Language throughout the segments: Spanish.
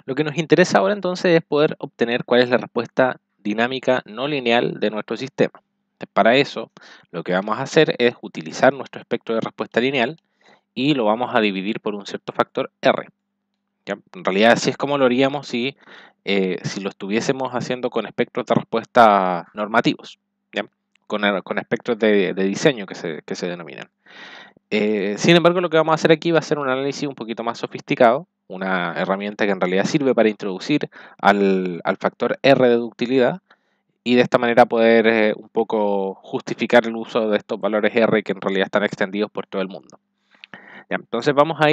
Lo que nos interesa ahora entonces es poder obtener cuál es la respuesta dinámica no lineal de nuestro sistema. Para eso, lo que vamos a hacer es utilizar nuestro espectro de respuesta lineal y lo vamos a dividir por un cierto factor R. ¿Ya? En realidad así es como lo haríamos si lo estuviésemos haciendo con espectros de respuesta normativos, ¿ya? Con espectros de diseño que se denominan. Sin embargo, lo que vamos a hacer aquí va a ser un análisis un poquito más sofisticado, una herramienta que en realidad sirve para introducir al factor R de ductilidad y de esta manera poder un poco justificar el uso de estos valores R que en realidad están extendidos por todo el mundo. Ya, entonces vamos a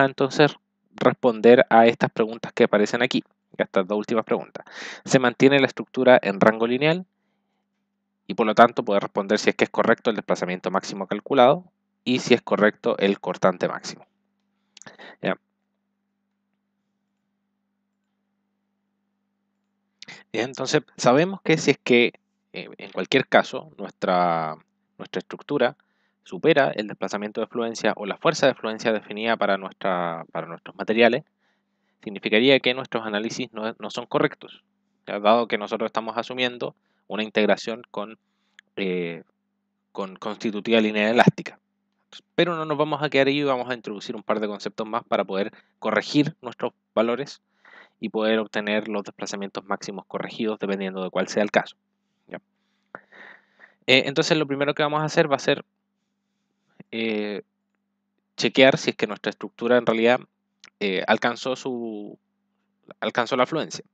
entonces responder a estas preguntas que aparecen aquí, estas dos últimas preguntas. ¿Se mantiene la estructura en rango lineal? Y por lo tanto poder responder si es que es correcto el desplazamiento máximo calculado y si es correcto el cortante máximo. ¿Ya? Entonces sabemos que si es que en cualquier caso nuestra estructura supera el desplazamiento de fluencia o la fuerza de fluencia definida para nuestros materiales, significaría que nuestros análisis no son correctos, ¿ya? Dado que nosotros estamos asumiendo una integración con constitutiva lineal elástica. Pero no nos vamos a quedar ahí y vamos a introducir un par de conceptos más para poder corregir nuestros valores y poder obtener los desplazamientos máximos corregidos dependiendo de cuál sea el caso. ¿Ya? Entonces lo primero que vamos a hacer va a ser eh, chequear si es que nuestra estructura en realidad alcanzó la fluencia.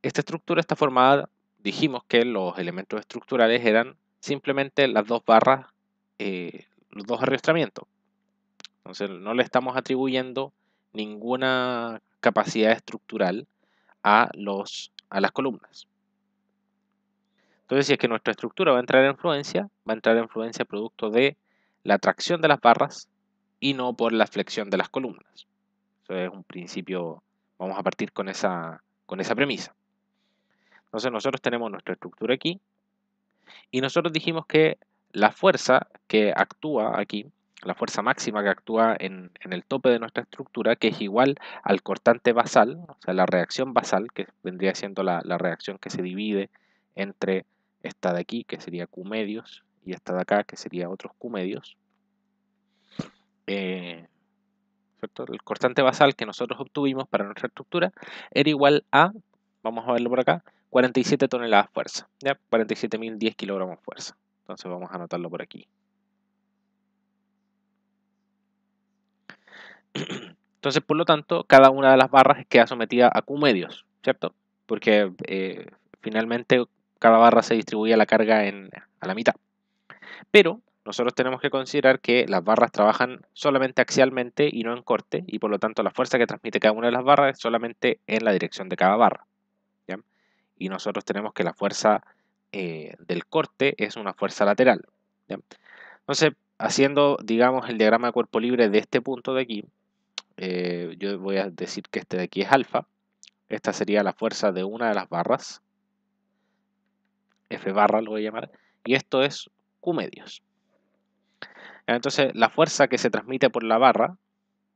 Esta estructura está formada, dijimos que los elementos estructurales eran simplemente las dos barras, los dos arrastramientos. Entonces no le estamos atribuyendo ninguna capacidad estructural a las columnas. Entonces si es que nuestra estructura va a entrar en fluencia producto de la tracción de las barras y no por la flexión de las columnas. Eso es un principio, vamos a partir con esa premisa. Entonces nosotros tenemos nuestra estructura aquí y nosotros dijimos que la fuerza que actúa aquí, la fuerza máxima que actúa en el tope de nuestra estructura, que es igual al cortante basal, o sea, la reacción basal, que vendría siendo la reacción que se divide entre esta de aquí, que sería Q medios, y esta de acá, que sería otros Q medios. ¿Cierto? El cortante basal que nosotros obtuvimos para nuestra estructura era igual a, vamos a verlo por acá, 47 toneladas fuerza, ¿ya? 47.010 kilogramos fuerza. Entonces vamos a anotarlo por aquí. Entonces, por lo tanto, cada una de las barras queda sometida a Q medios, ¿cierto? Porque finalmente cada barra se distribuye la carga a la mitad. Pero nosotros tenemos que considerar que las barras trabajan solamente axialmente y no en corte, y por lo tanto la fuerza que transmite cada una de las barras es solamente en la dirección de cada barra, ¿ya? Y nosotros tenemos que la fuerza del corte es una fuerza lateral, ¿ya? Entonces, haciendo, digamos, el diagrama de cuerpo libre de este punto de aquí, yo voy a decir que este de aquí es alfa. Esta sería la fuerza de una de las barras, F barra lo voy a llamar, y esto es Q medios. Entonces, la fuerza que se transmite por la barra,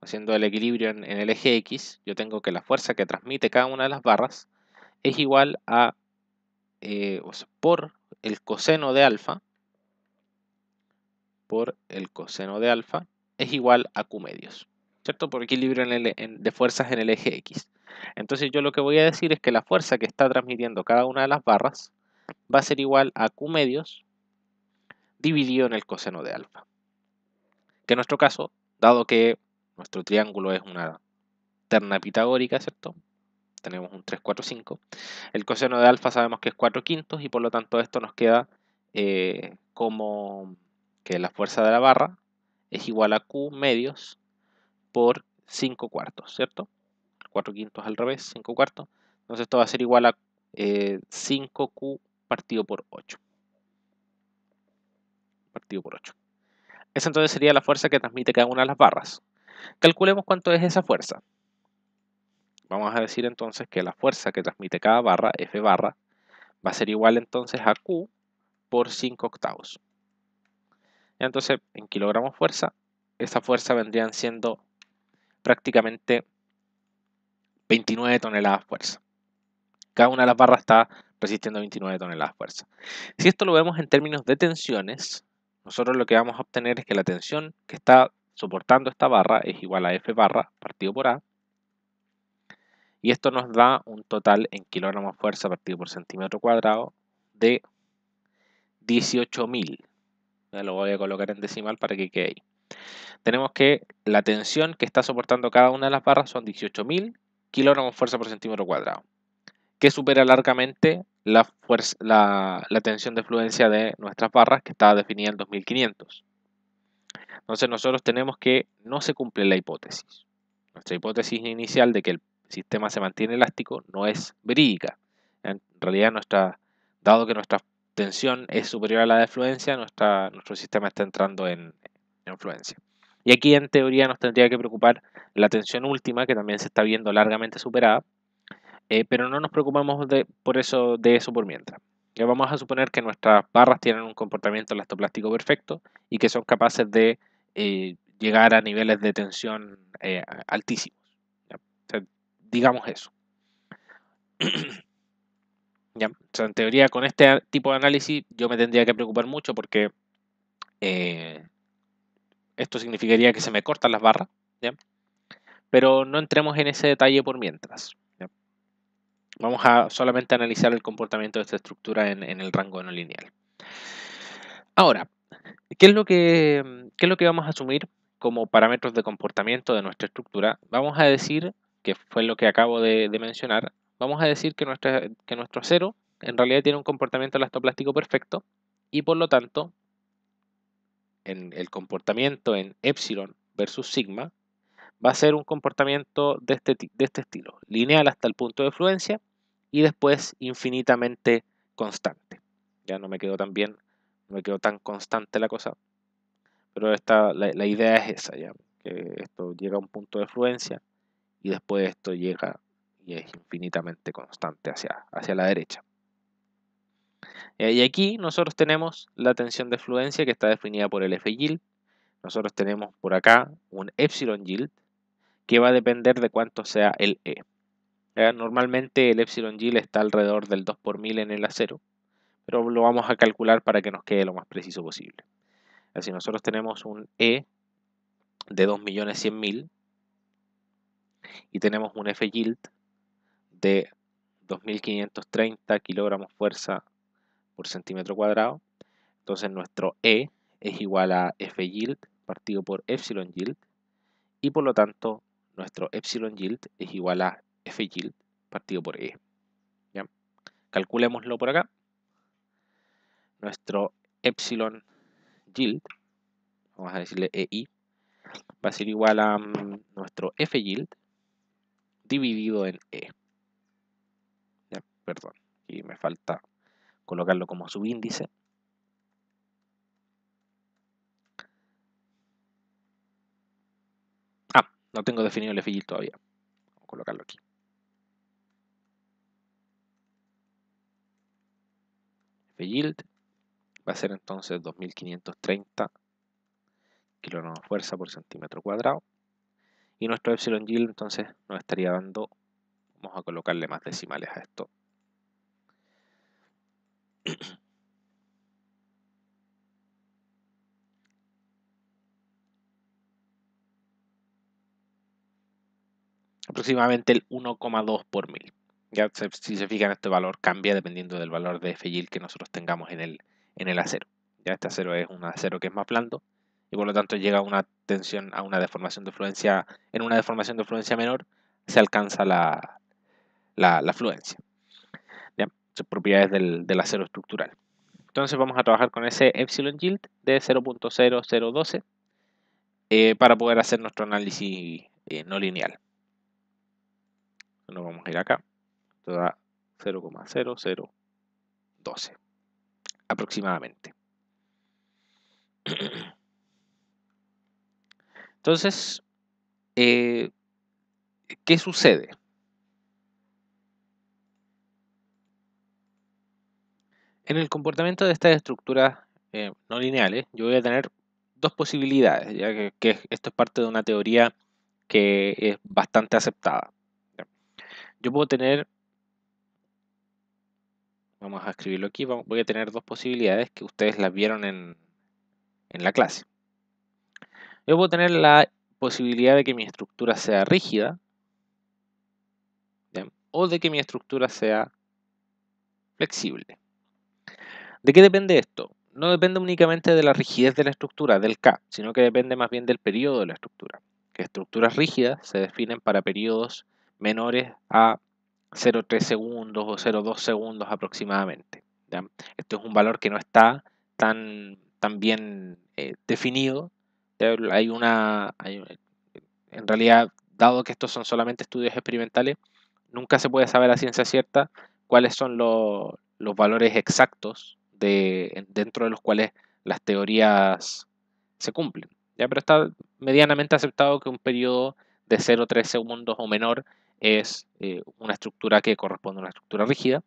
haciendo el equilibrio en el eje X, yo tengo que la fuerza que transmite cada una de las barras es igual a, por el coseno de alfa, es igual a Q medios, ¿cierto? Por equilibrio de fuerzas en el eje X. Entonces yo lo que voy a decir es que la fuerza que está transmitiendo cada una de las barras va a ser igual a Q medios dividido en el coseno de alfa. Que en nuestro caso, dado que nuestro triángulo es una terna pitagórica, ¿cierto? Tenemos un 3, 4, 5. El coseno de alfa sabemos que es 4 quintos y por lo tanto esto nos queda como que la fuerza de la barra es igual a Q medios por 5 cuartos, ¿cierto? 4 quintos al revés, 5 cuartos. Entonces esto va a ser igual a 5Q partido por 8. Esa entonces sería la fuerza que transmite cada una de las barras. Calculemos cuánto es esa fuerza. Vamos a decir entonces que la fuerza que transmite cada barra, F barra, va a ser igual entonces a Q por 5 octavos. Entonces, en kilogramos fuerza, esa fuerza vendrían siendo prácticamente 29 toneladas fuerza. Cada una de las barras está resistiendo 29 toneladas fuerza. Si esto lo vemos en términos de tensiones, nosotros lo que vamos a obtener es que la tensión que está soportando esta barra es igual a F barra partido por A. Y esto nos da un total en kilogramos fuerza partido por centímetro cuadrado de 18.000. Lo voy a colocar en decimal para que quede ahí. Tenemos que la tensión que está soportando cada una de las barras son 18.000 kilogramos fuerza por centímetro cuadrado, que supera largamente la tensión de fluencia de nuestras barras, que estaba definida en 2500. Entonces nosotros tenemos que no se cumple la hipótesis. Nuestra hipótesis inicial de que el sistema se mantiene elástico no es verídica. En realidad, dado que nuestra tensión es superior a la de fluencia, nuestro sistema está entrando en fluencia. Y aquí en teoría nos tendría que preocupar la tensión última, que también se está viendo largamente superada, pero no nos preocupamos de eso por mientras. Ya vamos a suponer que nuestras barras tienen un comportamiento elastoplástico perfecto y que son capaces de llegar a niveles de tensión altísimos. ¿Ya? O sea, digamos eso. ¿Ya? O sea, en teoría, con este tipo de análisis yo me tendría que preocupar mucho porque esto significaría que se me cortan las barras, ¿ya? Pero no entremos en ese detalle por mientras. ¿Ya? Vamos a solamente analizar el comportamiento de esta estructura en el rango no lineal. Ahora, ¿qué es lo que vamos a asumir como parámetros de comportamiento de nuestra estructura? Vamos a decir, que fue lo que acabo de mencionar, vamos a decir que nuestro acero en realidad tiene un comportamiento elastoplástico perfecto y por lo tanto, en el comportamiento en epsilon versus sigma, va a ser un comportamiento de este estilo, lineal hasta el punto de fluencia y después infinitamente constante. Ya no me quedó tan bien, no me quedó tan constante la cosa, pero la idea es esa, ya, que esto llega a un punto de fluencia y después esto llega y es infinitamente constante hacia la derecha. Y aquí nosotros tenemos la tensión de fluencia que está definida por el F yield. Nosotros tenemos por acá un epsilon yield que va a depender de cuánto sea el E. Normalmente el epsilon yield está alrededor del 2 por 1000 en el acero, pero lo vamos a calcular para que nos quede lo más preciso posible. Así nosotros tenemos un E de 2.100.000 y tenemos un F yield de 2.530 kilogramos fuerza por centímetro cuadrado. Entonces nuestro E es igual a F yield partido por epsilon yield y por lo tanto nuestro epsilon yield es igual a F yield partido por E. ¿Ya? Calculémoslo por acá. Nuestro epsilon yield, vamos a decirle EI, va a ser igual a nuestro F yield dividido en E. ¿Ya? Perdón, aquí me falta colocarlo como subíndice. No tengo definido el F yield todavía. Vamos a colocarlo aquí. F yield va a ser entonces 2530 kilogramos fuerza por centímetro cuadrado. Y nuestro epsilon yield entonces nos estaría dando, vamos a colocarle más decimales a esto. Aproximadamente el 1,2 por 1000. Ya si se fijan, este valor cambia dependiendo del valor de F yield que nosotros tengamos en el acero. Ya este acero es un acero que es más blando y por lo tanto llega a una tensión, a una deformación de fluencia. En una deformación de fluencia menor se alcanza la fluencia. ¿Ya? Son propiedades del acero estructural. Entonces vamos a trabajar con ese epsilon yield de 0.0012 para poder hacer nuestro análisis no lineal. Nos vamos a ir acá. Esto da 0,0012 aproximadamente. Entonces, ¿qué sucede? En el comportamiento de estas estructuras no lineales, yo voy a tener dos posibilidades, ya que esto es parte de una teoría que es bastante aceptada. yo puedo tener, vamos a escribirlo aquí, voy a tener dos posibilidades que ustedes las vieron en la clase. Yo puedo tener la posibilidad de que mi estructura sea rígida, ¿ya? O de que mi estructura sea flexible. ¿De qué depende esto? No depende únicamente de la rigidez de la estructura, del K, sino que depende más bien del periodo de la estructura. Que estructuras rígidas se definen para periodos menores a 0,3 segundos o 0,2 segundos aproximadamente, ¿ya? Esto es un valor que no está tan bien definido. En realidad, dado que estos son solamente estudios experimentales, nunca se puede saber a ciencia cierta cuáles son los valores exactos dentro de los cuales las teorías se cumplen, ¿ya? Pero está medianamente aceptado que un periodo de 0,3 segundos o menor es una estructura que corresponde a una estructura rígida,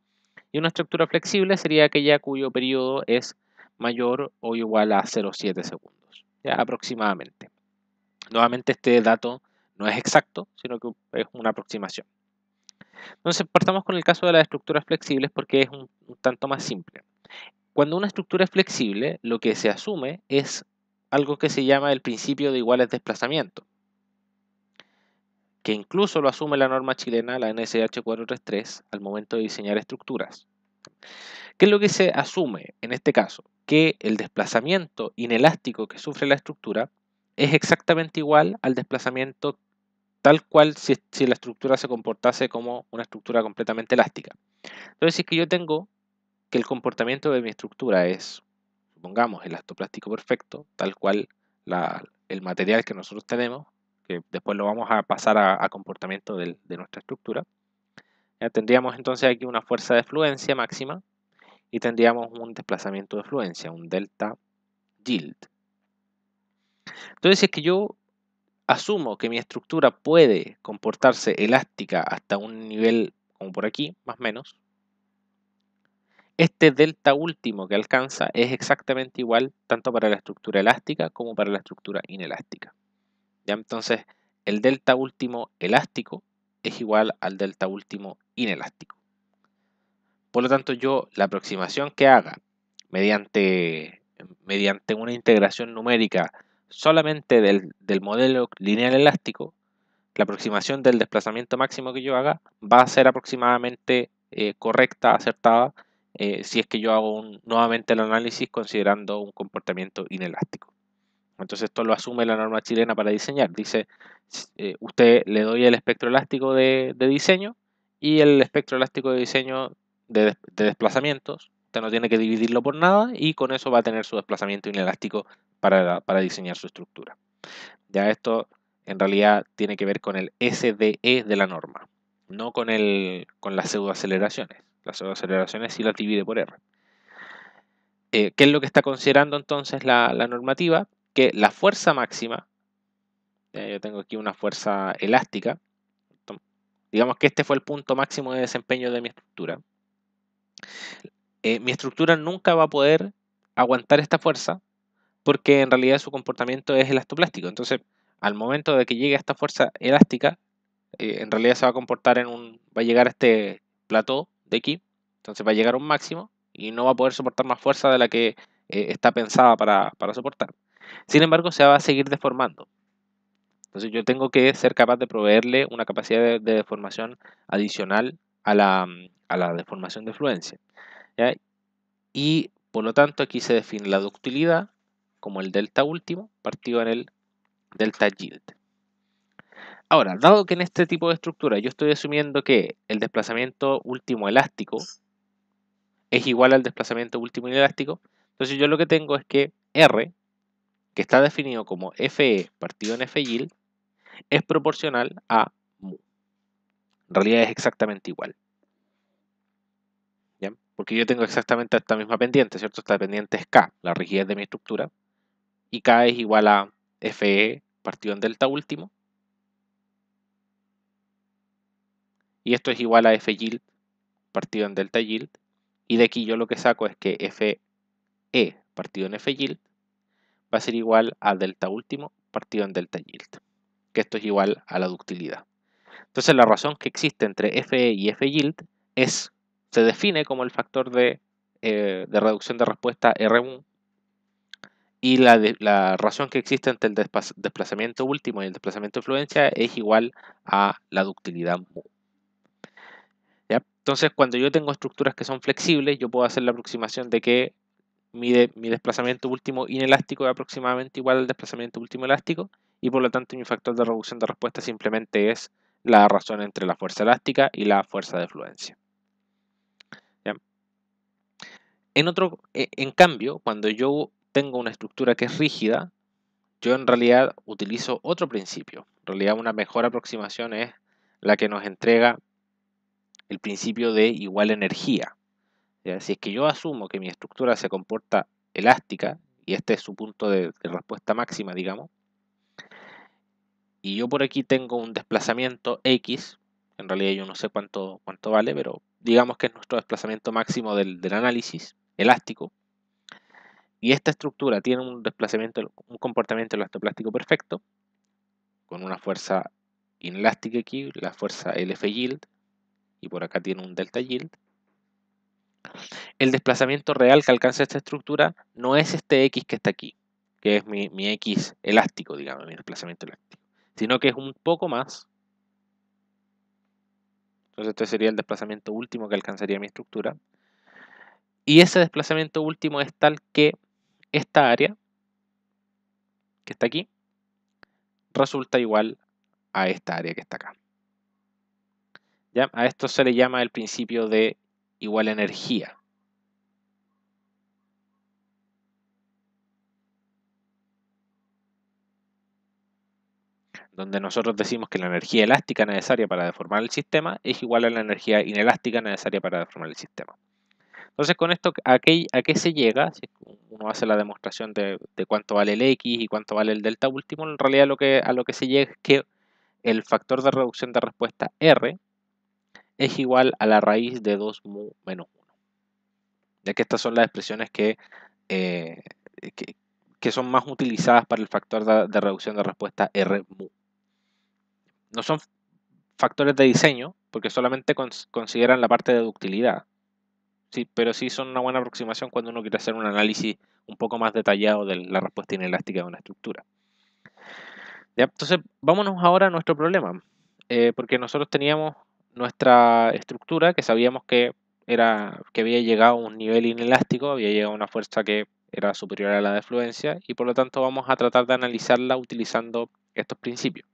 y una estructura flexible sería aquella cuyo periodo es mayor o igual a 0,7 segundos, ¿ya? Aproximadamente. Nuevamente este dato no es exacto, sino que es una aproximación. Entonces partamos con el caso de las estructuras flexibles porque es un tanto más simple. Cuando una estructura es flexible, lo que se asume es algo que se llama el principio de iguales desplazamientos, que incluso lo asume la norma chilena, la NSH 433, al momento de diseñar estructuras. ¿Qué es lo que se asume en este caso? Que el desplazamiento inelástico que sufre la estructura es exactamente igual al desplazamiento tal cual si la estructura se comportase como una estructura completamente elástica. Entonces, si es que yo tengo que el comportamiento de mi estructura es, supongamos, elastoplástico perfecto, tal cual el material que nosotros tenemos, que después lo vamos a pasar a comportamiento de nuestra estructura, ya tendríamos entonces aquí una fuerza de fluencia máxima y tendríamos un desplazamiento de fluencia, un delta yield. Entonces, si es que yo asumo que mi estructura puede comportarse elástica hasta un nivel como por aquí, más o menos, este delta último que alcanza es exactamente igual tanto para la estructura elástica como para la estructura inelástica. ¿Ya? Entonces, el delta último elástico es igual al delta último inelástico. Por lo tanto, yo la aproximación que haga mediante una integración numérica solamente del modelo lineal elástico, la aproximación del desplazamiento máximo que yo haga va a ser aproximadamente correcta, acertada, si es que yo hago nuevamente el análisis considerando un comportamiento inelástico. Entonces esto lo asume la norma chilena para diseñar. Dice, usted le doy el espectro elástico de diseño y el espectro elástico de diseño de desplazamientos. Usted no tiene que dividirlo por nada y con eso va a tener su desplazamiento inelástico para diseñar su estructura. Ya esto en realidad tiene que ver con el SDE de la norma, no con las pseudoaceleraciones. Las pseudoaceleraciones sí las divide por R. ¿Qué es lo que está considerando entonces la normativa? Que la fuerza máxima, yo tengo aquí una fuerza elástica, digamos que este fue el punto máximo de desempeño de mi estructura. Mi estructura nunca va a poder aguantar esta fuerza porque en realidad su comportamiento es elastoplástico. Entonces, al momento de que llegue a esta fuerza elástica, en realidad se va a comportar va a llegar a este plató de aquí, entonces va a llegar a un máximo y no va a poder soportar más fuerza de la que está pensada para soportar. Sin embargo, se va a seguir deformando. Entonces yo tengo que ser capaz de proveerle una capacidad de deformación adicional a la deformación de fluencia, ¿ya? Y por lo tanto aquí se define la ductilidad como el delta último partido en el delta yield. Ahora, dado que en este tipo de estructura yo estoy asumiendo que el desplazamiento último elástico es igual al desplazamiento último inelástico, entonces yo lo que tengo es que R, que está definido como FE partido en F yield, es proporcional a mu. En realidad es exactamente igual, ¿ya? Porque yo tengo exactamente esta misma pendiente, ¿cierto? Esta pendiente es K, la rigidez de mi estructura, y K es igual a FE partido en delta último, y esto es igual a F yield partido en delta yield, y de aquí yo lo que saco es que FE partido en F yield va a ser igual a delta último partido en delta yield, que esto es igual a la ductilidad. Entonces la razón que existe entre FE y F yield se define como el factor de reducción de respuesta RMU, y la razón que existe entre el desplazamiento último y el desplazamiento de fluencia es igual a la ductilidad mu. ¿Ya? Entonces, cuando yo tengo estructuras que son flexibles, yo puedo hacer la aproximación de que mi desplazamiento último inelástico es aproximadamente igual al desplazamiento último elástico, y por lo tanto mi factor de reducción de respuesta simplemente es la razón entre la fuerza elástica y la fuerza de fluencia. ¿Ya? En cambio, cuando yo tengo una estructura que es rígida, yo en realidad utilizo otro principio. En realidad una mejor aproximación es la que nos entrega el principio de igual energía. ¿Ya? Si es que yo asumo que mi estructura se comporta elástica, y este es su punto de respuesta máxima, digamos, y yo por aquí tengo un desplazamiento X, en realidad yo no sé cuánto vale, pero digamos que es nuestro desplazamiento máximo del análisis elástico, y esta estructura tiene un comportamiento elastoplástico perfecto, con una fuerza inelástica aquí, la fuerza LF yield, y por acá tiene un delta yield. El desplazamiento real que alcanza esta estructura no es este X que está aquí, que es mi X elástico, digamos, mi desplazamiento elástico, sino que es un poco más. Entonces este sería el desplazamiento último que alcanzaría mi estructura. Y ese desplazamiento último es tal que esta área, que está aquí, resulta igual a esta área que está acá. ¿Ya? A esto se le llama el principio de igual energía. Donde nosotros decimos que la energía elástica necesaria para deformar el sistema es igual a la energía inelástica necesaria para deformar el sistema. Entonces, con esto, ¿a qué se llega? Si uno hace la demostración de cuánto vale el X y cuánto vale el delta último, en realidad a lo que se llega es que el factor de reducción de respuesta R es igual a la raíz de 2 mu menos 1. Ya que estas son las expresiones eh, que son más utilizadas para el factor de reducción de respuesta R mu. No son factores de diseño, porque solamente consideran la parte de ductilidad. Sí, pero sí son una buena aproximación cuando uno quiere hacer un análisis un poco más detallado de la respuesta inelástica de una estructura. ¿Ya? Entonces, vámonos ahora a nuestro problema, porque nosotros teníamos nuestra estructura que sabíamos que había llegado a un nivel inelástico, había llegado a una fuerza que era superior a la de fluencia, y por lo tanto vamos a tratar de analizarla utilizando estos principios.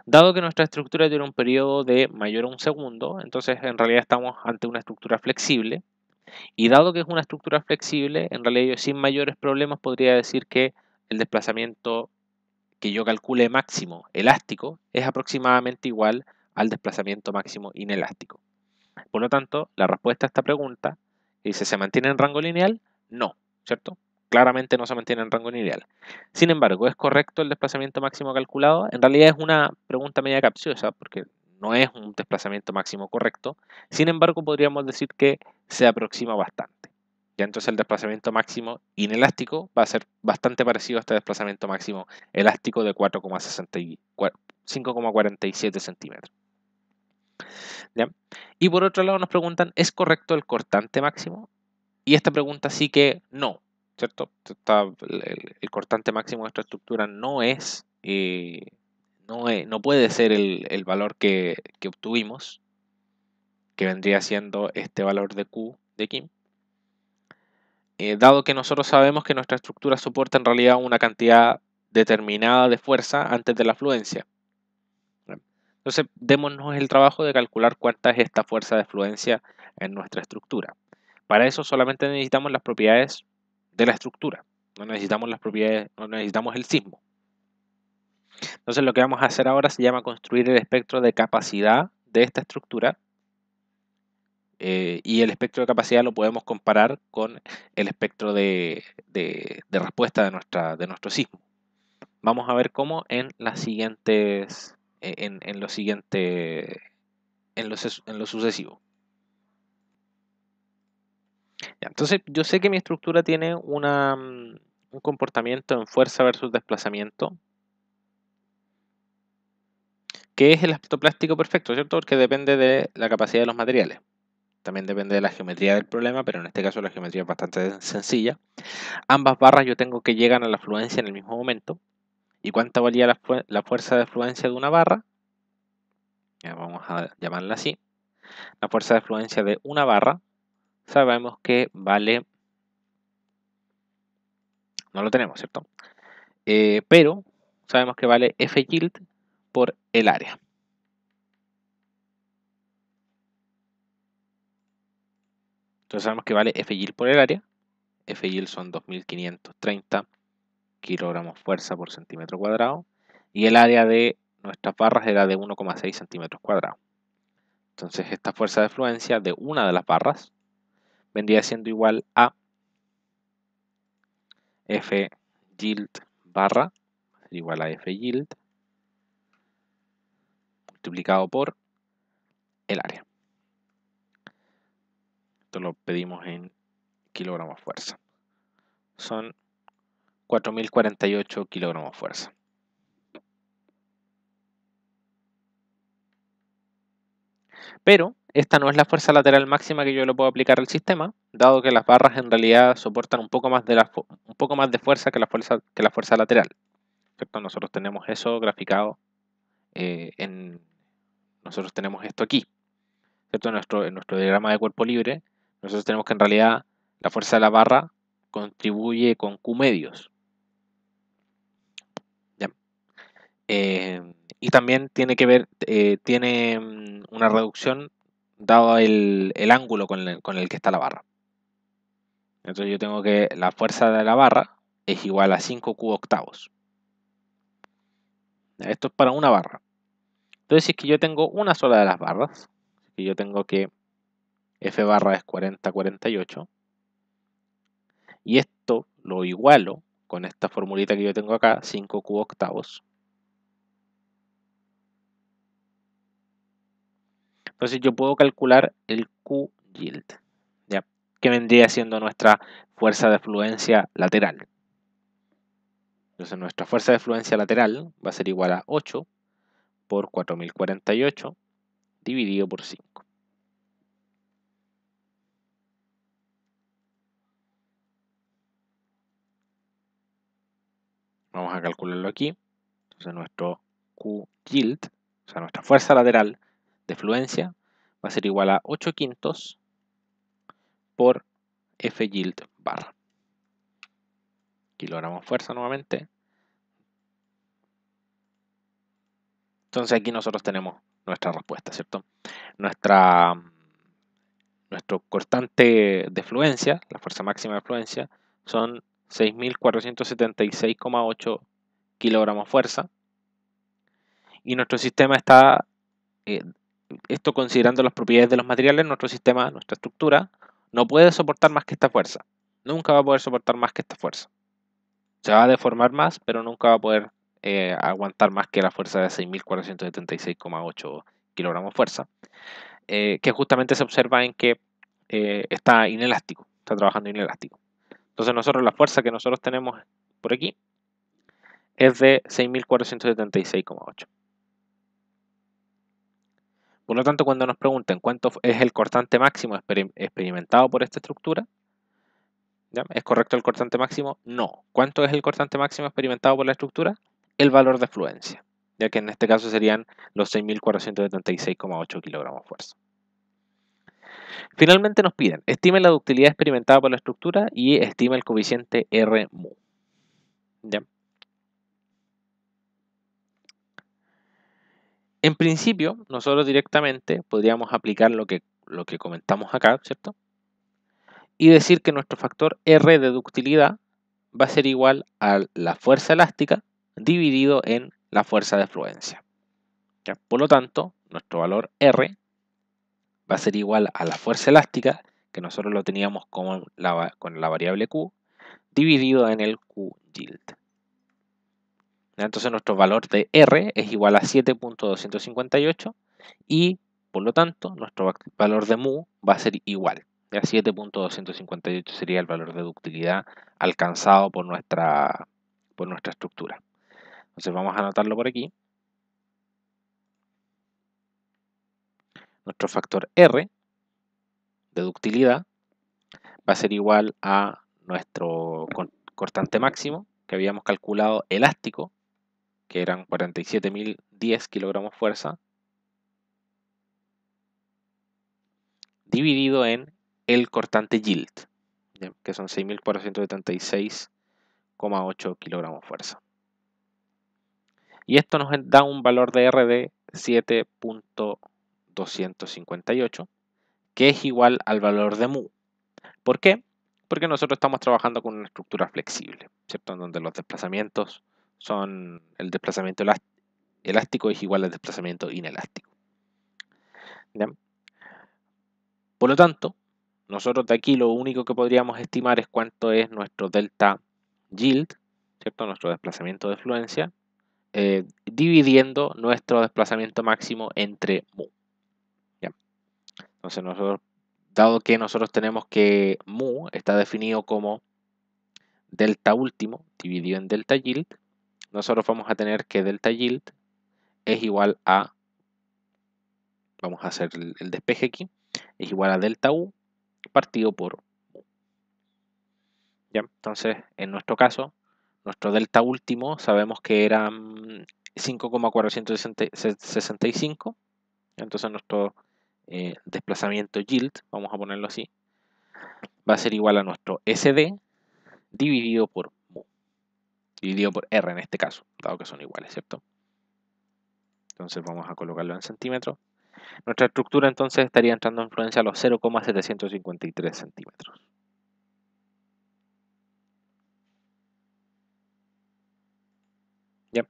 Dado que nuestra estructura tiene un periodo de mayor a un segundo, entonces en realidad estamos ante una estructura flexible, y dado que es una estructura flexible, en realidad yo sin mayores problemas podría decir que el desplazamiento que yo calcule máximo elástico es aproximadamente igual al desplazamiento máximo inelástico. Por lo tanto, la respuesta a esta pregunta dice, ¿se mantiene en rango lineal? No, ¿cierto? Claramente no se mantiene en rango lineal. Sin embargo, ¿es correcto el desplazamiento máximo calculado? En realidad es una pregunta media capciosa porque no es un desplazamiento máximo correcto. Sin embargo, podríamos decir que se aproxima bastante. Ya entonces el desplazamiento máximo inelástico va a ser bastante parecido a este desplazamiento máximo elástico de 5,47 centímetros. ¿Ya? Y por otro lado nos preguntan, ¿es correcto el cortante máximo? Y esta pregunta sí que no, ¿cierto? El cortante máximo de nuestra estructura no puede ser el valor que obtuvimos, que vendría siendo este valor de Q de aquí, dado que nosotros sabemos que nuestra estructura soporta en realidad una cantidad determinada de fuerza antes de la fluencia. Entonces, démonos el trabajo de calcular cuánta es esta fuerza de fluencia en nuestra estructura. Para eso solamente necesitamos las propiedades de la estructura, no necesitamos las propiedades, no necesitamos el sismo. Entonces, lo que vamos a hacer ahora se llama construir el espectro de capacidad de esta estructura, y el espectro de capacidad lo podemos comparar con el espectro de respuesta de nuestro sismo. Vamos a ver cómo en las siguientes, en lo sucesivo. Ya, entonces, yo sé que mi estructura tiene un comportamiento en fuerza versus desplazamiento ¿Qué es el aspecto plástico perfecto, cierto? Porque depende de la capacidad de los materiales. También depende de la geometría del problema, pero en este caso la geometría es bastante sencilla. Ambas barras yo tengo que llegan a la fluencia en el mismo momento. ¿Y cuánta valía la fuerza de fluencia de una barra? Ya vamos a llamarla así. La fuerza de fluencia de una barra sabemos que vale... No lo tenemos, ¿cierto? Pero sabemos que vale F yield por el área. Entonces sabemos que vale F yield por el área. F yield son 2530 kilogramos fuerza por centímetro cuadrado. Y el área de nuestras barras era de 1,6 centímetros cuadrados. Entonces esta fuerza de fluencia de una de las barras vendría siendo igual a F yield barra igual a F yield multiplicado por el área. Esto lo pedimos en kilogramos fuerza. Son 4048 kilogramos fuerza. Pero esta no es la fuerza lateral máxima que yo le puedo aplicar al sistema, dado que las barras en realidad soportan un poco más de fuerza que la fuerza lateral. ¿Cierto? Nosotros tenemos eso graficado nosotros tenemos esto aquí, ¿cierto? En nuestro diagrama de cuerpo libre, nosotros tenemos que en realidad la fuerza de la barra contribuye con Q medios. ¿Ya? Y también tiene que ver, tiene una reducción dado el ángulo con el que está la barra. Entonces yo tengo que la fuerza de la barra es igual a 5Q octavos. Esto es para una barra. Entonces si es que yo tengo una sola de las barras, que yo tengo que F barra es 4048, y esto lo igualo con esta formulita que yo tengo acá, 5Q octavos. Entonces yo puedo calcular el Q yield, ¿ya? Que vendría siendo nuestra fuerza de fluencia lateral. Entonces nuestra fuerza de fluencia lateral va a ser igual a 8 por 4048 dividido por 5. Vamos a calcularlo aquí. Entonces nuestro Q yield, o sea nuestra fuerza lateral de fluencia, va a ser igual a 8 quintos por F yield barra. Kilogramos fuerza nuevamente. Entonces aquí nosotros tenemos nuestra respuesta, ¿cierto? Nuestro cortante de fluencia, la fuerza máxima de fluencia, son 6.476,8 kilogramos fuerza. Y nuestro sistema está, esto considerando las propiedades de los materiales, nuestro sistema, nuestra estructura, no puede soportar más que esta fuerza. Nunca va a poder soportar más que esta fuerza. Se va a deformar más, pero nunca va a poder aguantar más que la fuerza de 6.476,8 kilogramos fuerza. Que justamente se observa en que está inelástico, está trabajando inelástico. Entonces nosotros la fuerza que nosotros tenemos por aquí es de 6.476,8. Por lo tanto, cuando nos pregunten cuánto es el cortante máximo experimentado por esta estructura, ¿ya? ¿Es correcto el cortante máximo? No. ¿Cuánto es el cortante máximo experimentado por la estructura? El valor de fluencia, ya que en este caso serían los 6.476,8 kilogramos fuerza. Finalmente nos piden, estime la ductilidad experimentada por la estructura y estime el coeficiente R mu. ¿Ya? En principio, nosotros directamente podríamos aplicar lo que comentamos acá, ¿cierto? Y decir que nuestro factor R de ductilidad va a ser igual a la fuerza elástica dividido en la fuerza de fluencia. ¿Ya? Por lo tanto, nuestro valor R va a ser igual a la fuerza elástica, que nosotros lo teníamos con la variable Q, dividido en el Q yield. Entonces nuestro valor de R es igual a 7.258 y por lo tanto nuestro valor de mu va a ser igual. 7.258 sería el valor de ductilidad alcanzado por nuestra estructura. Entonces vamos a anotarlo por aquí. nuestro factor R de ductilidad va a ser igual a nuestro cortante máximo que habíamos calculado elástico, que eran 47.010 kilogramos fuerza, dividido en el cortante yield, ¿ya? Que son 6.476,8 kilogramos fuerza. Y esto nos da un valor de R de 7.258, que es igual al valor de mu. ¿Por qué? Porque nosotros estamos trabajando con una estructura flexible, ¿cierto? En donde los desplazamientos son, el desplazamiento elástico es igual al desplazamiento inelástico, ¿ya? Por lo tanto, nosotros de aquí lo único que podríamos estimar es cuánto es nuestro delta yield, ¿cierto? Nuestro desplazamiento de fluencia, dividiendo nuestro desplazamiento máximo entre mu, ¿ya? Entonces nosotros, dado que nosotros tenemos que mu está definido como delta último dividido en delta yield, nosotros vamos a tener que delta yield es igual a, vamos a hacer el despeje aquí, es igual a delta U partido por mu. ¿Ya? Entonces, en nuestro caso, nuestro delta último sabemos que era 5,465. Entonces nuestro desplazamiento yield, vamos a ponerlo así, va a ser igual a nuestro SD dividido por mu, dividido por R en este caso, dado que son iguales, ¿cierto? Entonces vamos a colocarlo en centímetros. Nuestra estructura entonces estaría entrando en fluencia a los 0,753 centímetros. ¿Ya?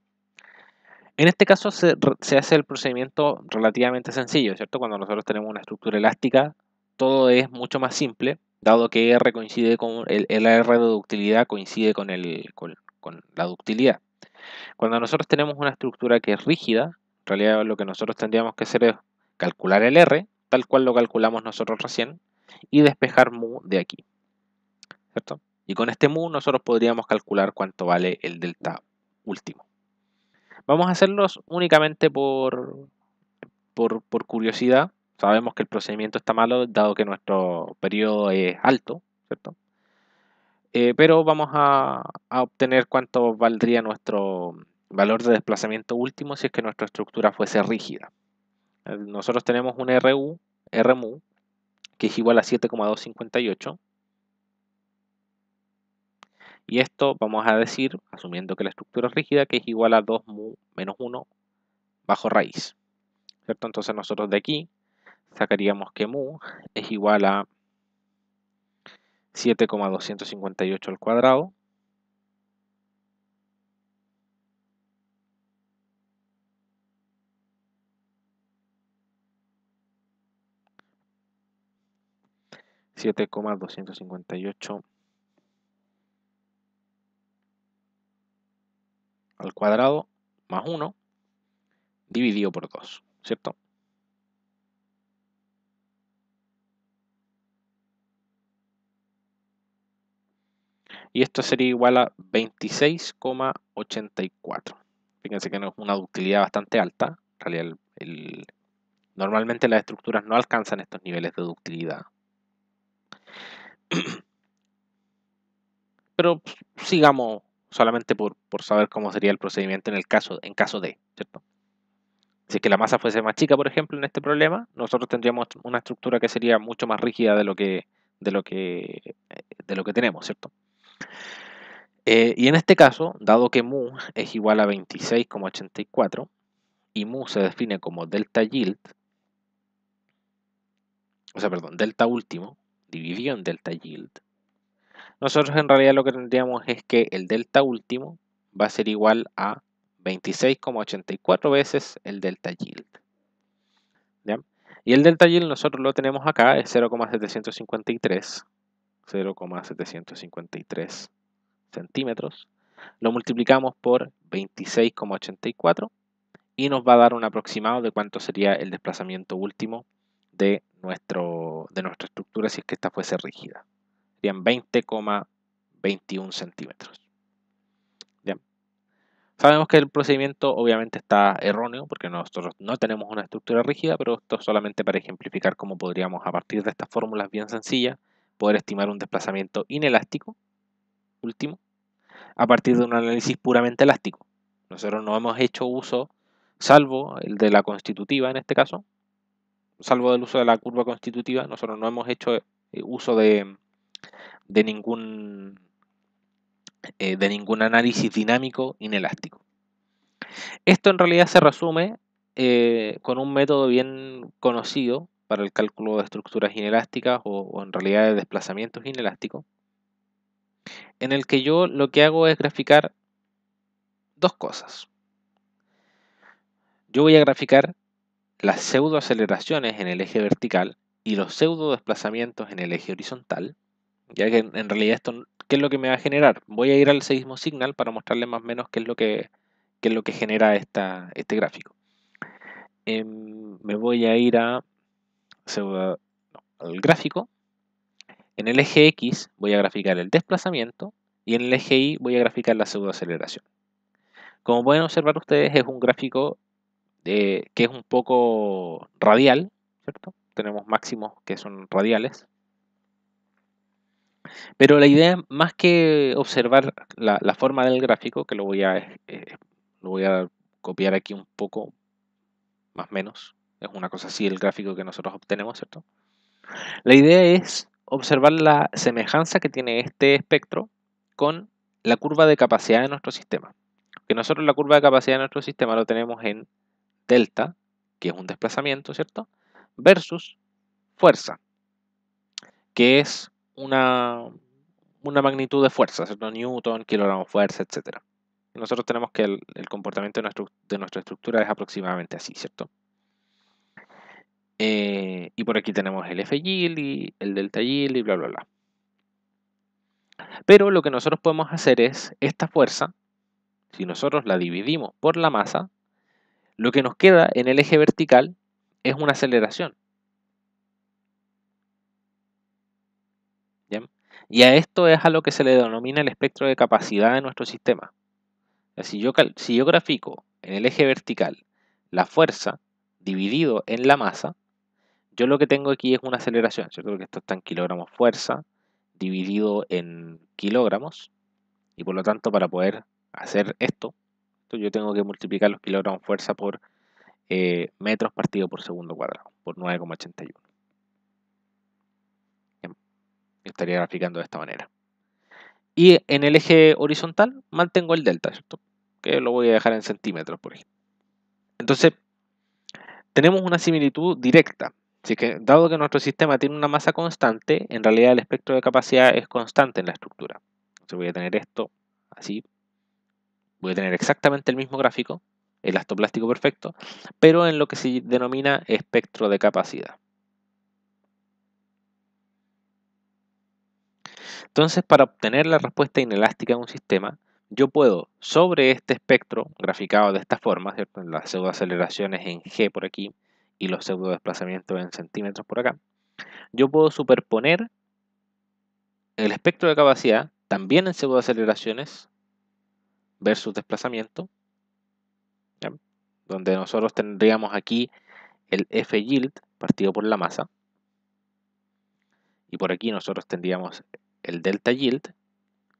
En este caso se hace el procedimiento relativamente sencillo, ¿cierto? Cuando nosotros tenemos una estructura elástica, todo es mucho más simple, dado que R coincide con el R de ductilidad coincide con la ductilidad. Cuando nosotros tenemos una estructura que es rígida, en realidad lo que nosotros tendríamos que hacer es calcular el R, tal cual lo calculamos nosotros recién, y despejar mu de aquí, ¿cierto? Y con este mu nosotros podríamos calcular cuánto vale el delta último. Vamos a hacerlos únicamente por curiosidad. Sabemos que el procedimiento está malo, dado que nuestro periodo es alto, ¿cierto? Pero vamos a obtener cuánto valdría nuestro valor de desplazamiento último si es que nuestra estructura fuese rígida. Nosotros tenemos un RMU, que es igual a 7,258. Y esto vamos a decir, asumiendo que la estructura es rígida, que es igual a 2 mu menos 1 bajo raíz, ¿cierto? Entonces nosotros de aquí sacaríamos que mu es igual a 7,258 al cuadrado al cuadrado más 1 dividido por 2, ¿cierto? Y esto sería igual a 26,84. Fíjense que no es una ductilidad bastante alta. En realidad, normalmente las estructuras no alcanzan estos niveles de ductilidad. Pero sigamos solamente por saber cómo sería el procedimiento en caso de, ¿cierto? Si es que la masa fuese más chica, por ejemplo, en este problema, nosotros tendríamos una estructura que sería mucho más rígida de lo que tenemos, ¿cierto? Y en este caso, dado que mu es igual a 26,84 y mu se define como delta yield, o sea, perdón, delta último dividido en delta yield, nosotros en realidad lo que tendríamos es que el delta último va a ser igual a 26,84 veces el delta yield, ¿ya? Y el delta yield nosotros lo tenemos acá, es 0,753 centímetros. Lo multiplicamos por 26,84 y nos va a dar un aproximado de cuánto sería el desplazamiento último de nuestra estructura si es que esta fuese rígida. Serían 20,21 centímetros. ¿Ya? Sabemos que el procedimiento obviamente está erróneo porque nosotros no tenemos una estructura rígida, pero esto es solamente para ejemplificar cómo podríamos, a partir de estas fórmulas bien sencillas, poder estimar un desplazamiento inelástico, último, a partir de un análisis puramente elástico. Nosotros no hemos hecho uso, salvo el de la constitutiva en este caso, salvo del uso de la curva constitutiva, nosotros no hemos hecho uso de ningún análisis dinámico inelástico. Esto en realidad se resume con un método bien conocido para el cálculo de estructuras inelásticas o en realidad de desplazamientos inelásticos, en el que yo lo que hago es graficar dos cosas. Yo voy a graficar las pseudoaceleraciones en el eje vertical y los pseudo desplazamientos en el eje horizontal, ya que en realidad esto, ¿qué es lo que me va a generar? Voy a ir al seismo signal para mostrarles más o menos qué es lo que genera este gráfico. Me voy a ir al gráfico. En el eje X voy a graficar el desplazamiento y en el eje Y voy a graficar la pseudoaceleración. Como pueden observar ustedes, es un gráfico que es un poco radial, ¿cierto? Tenemos máximos que son radiales. Pero la idea, más que observar la forma del gráfico, que lo voy a copiar aquí un poco, más o menos, es una cosa así el gráfico que nosotros obtenemos, ¿cierto? La idea es observar la semejanza que tiene este espectro con la curva de capacidad de nuestro sistema. Que nosotros la curva de capacidad de nuestro sistema lo tenemos en delta, que es un desplazamiento, ¿cierto? Versus fuerza, que es una magnitud de fuerza, ¿cierto? Newton, kilogramo fuerza, etc. Nosotros tenemos que el comportamiento de nuestra estructura es aproximadamente así, ¿cierto? Y por aquí tenemos el F yield y el delta yield y bla, bla, bla. Pero lo que nosotros podemos hacer es esta fuerza, si nosotros la dividimos por la masa, lo que nos queda en el eje vertical es una aceleración. ¿Bien? Y a esto es a lo que se le denomina el espectro de capacidad de nuestro sistema. Si yo grafico en el eje vertical la fuerza dividido en la masa, yo lo que tengo aquí es una aceleración, ¿cierto? Porque esto está en kilogramos fuerza dividido en kilogramos, y por lo tanto para poder hacer esto, yo tengo que multiplicar los kilogramos fuerza por metros partido por segundo cuadrado, por 9,81. Yo estaría graficando de esta manera. Y en el eje horizontal mantengo el delta, ¿cierto? Que lo voy a dejar en centímetros por ejemplo. Entonces, tenemos una similitud directa. Así que, dado que nuestro sistema tiene una masa constante, en realidad el espectro de capacidad es constante en la estructura. Entonces voy a tener esto así. Voy a tener exactamente el mismo gráfico, elastoplástico perfecto, pero en lo que se denomina espectro de capacidad. Entonces, para obtener la respuesta inelástica de un sistema, yo puedo, sobre este espectro graficado de esta forma, ¿cierto? Las pseudoaceleraciones en G por aquí y los pseudo desplazamientos en centímetros por acá, yo puedo superponer el espectro de capacidad también en pseudoaceleraciones versus desplazamiento, ¿ya? Donde nosotros tendríamos aquí el F yield partido por la masa, y por aquí nosotros tendríamos el delta yield,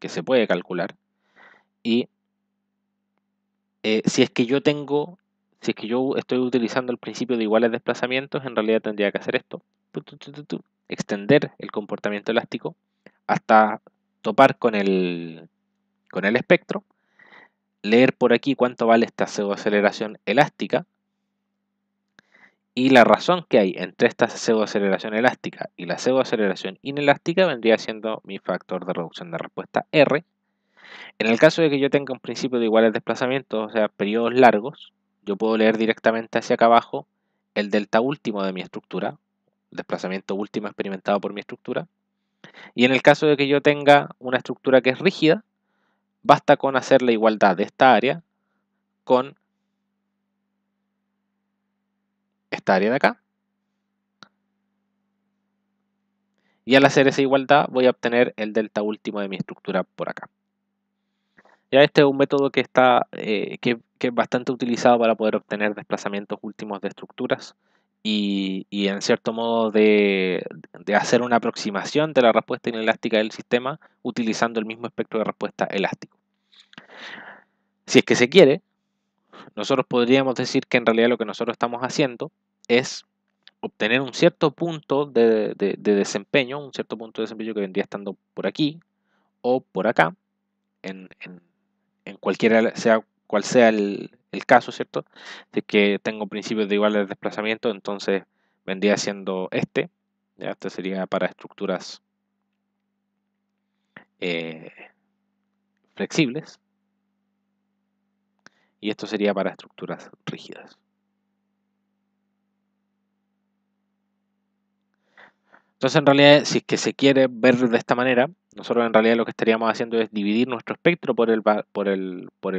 que se puede calcular, y si es que yo estoy utilizando el principio de iguales desplazamientos, en realidad tendría que hacer esto, extender el comportamiento elástico hasta topar con el espectro, leer por aquí cuánto vale esta pseudoaceleración elástica, y la razón que hay entre esta pseudoaceleración elástica y la pseudoaceleración inelástica vendría siendo mi factor de reducción de respuesta R. En el caso de que yo tenga un principio de iguales desplazamientos, o sea, periodos largos, yo puedo leer directamente hacia acá abajo el delta último de mi estructura, el desplazamiento último experimentado por mi estructura. Y en el caso de que yo tenga una estructura que es rígida, basta con hacer la igualdad de esta área con esta área de acá. Y al hacer esa igualdad voy a obtener el delta último de mi estructura por acá. Ya este es un método que es bastante utilizado para poder obtener desplazamientos últimos de estructuras y en cierto modo de hacer una aproximación de la respuesta inelástica del sistema utilizando el mismo espectro de respuesta elástico. Si es que se quiere, nosotros podríamos decir que en realidad lo que nosotros estamos haciendo es obtener un cierto punto de desempeño, un cierto punto de desempeño que vendría estando por aquí o por acá, en cualquiera sea cual sea el caso, ¿cierto? Si es que tengo principios de iguales de desplazamiento, entonces vendría siendo este. ¿Ya? Este sería para estructuras eh, flexibles y esto sería para estructuras rígidas. Entonces, en realidad, si es que se quiere ver de esta manera, nosotros en realidad lo que estaríamos haciendo es dividir nuestro espectro por el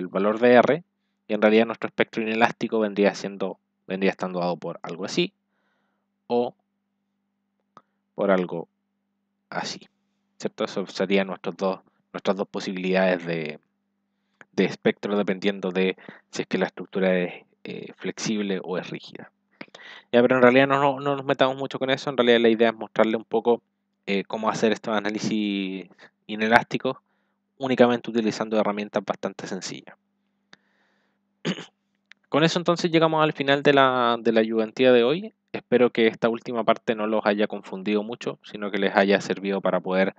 valor de R, y en realidad nuestro espectro inelástico vendría estando dado por algo así, o por algo así, ¿cierto? Eso serían nuestras dos posibilidades de espectro dependiendo de si es que la estructura es flexible o es rígida. Ya, pero en realidad no nos metamos mucho con eso, en realidad la idea es mostrarle un poco cómo hacer estos análisis inelásticos únicamente utilizando herramientas bastante sencillas. Con eso entonces llegamos al final de la ayudantía de hoy. Espero que esta última parte no los haya confundido mucho, sino que les haya servido para poder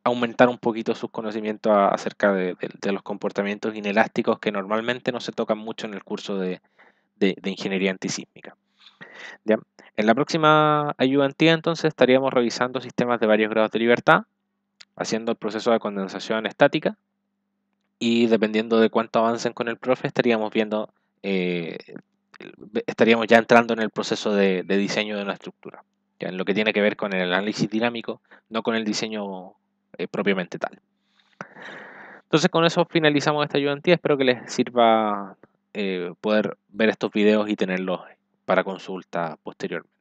aumentar un poquito sus conocimientos acerca de los comportamientos inelásticos que normalmente no se tocan mucho en el curso de ingeniería antisísmica. ¿Ya? En la próxima ayudantía entonces estaríamos revisando sistemas de varios grados de libertad, haciendo el proceso de condensación estática y dependiendo de cuánto avancen con el profe eh, estaríamos ya entrando en el proceso de diseño de una estructura, ya en lo que tiene que ver con el análisis dinámico, no con el diseño propiamente tal. Entonces con eso finalizamos esta ayudantía. Espero que les sirva poder ver estos videos y tenerlos para consulta posteriormente.